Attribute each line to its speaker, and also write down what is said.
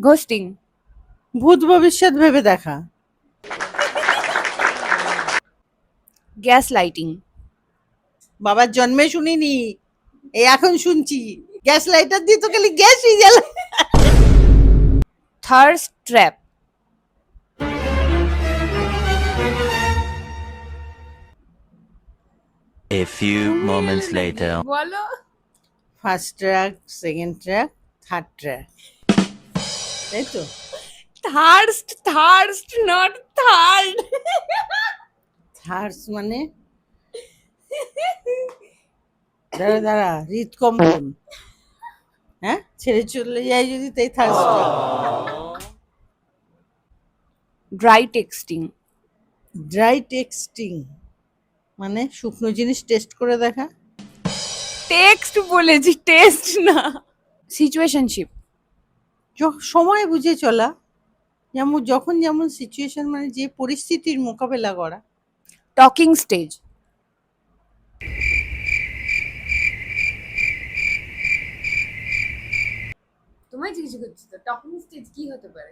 Speaker 1: Ghosting.
Speaker 2: ভূত ভবিষ্যৎ ভেবে দেখা।
Speaker 1: Gas lighting.
Speaker 2: বাবার জন্মে শুনিনি, এই এখন শুনছি। গ্যাস লাইটার দিয়ে তো খালি গ্যাসই জ্বালা।
Speaker 1: Thirst trap.
Speaker 3: A few moments later.
Speaker 1: বলো।
Speaker 2: First track, second track, third track, তাই তো?
Speaker 1: Thirst not third.
Speaker 2: থার্স মানে দাঁড়া দাঁড়া, হৃদকম্পন। হ্যাঁ, ছেড়ে চলে যায় যদি, তাই থার্স।
Speaker 1: Dry texting.
Speaker 2: ড্রাই টেক্সটিং মানে শুকনো জিনিস টেস্ট করে দেখা।
Speaker 1: টেক্সট বলেছি, টেস্ট না। সিচুয়েশনশিপ।
Speaker 2: সময় বুঝে চলা, যেমন যখন যেমন সিচুয়েশন, মানে যে পরিস্থিতির মোকাবেলা করা।
Speaker 1: Talking stage. তোমায় জিজ্ঞেস করছি তো টকিং স্টেজ কি হতে পারে?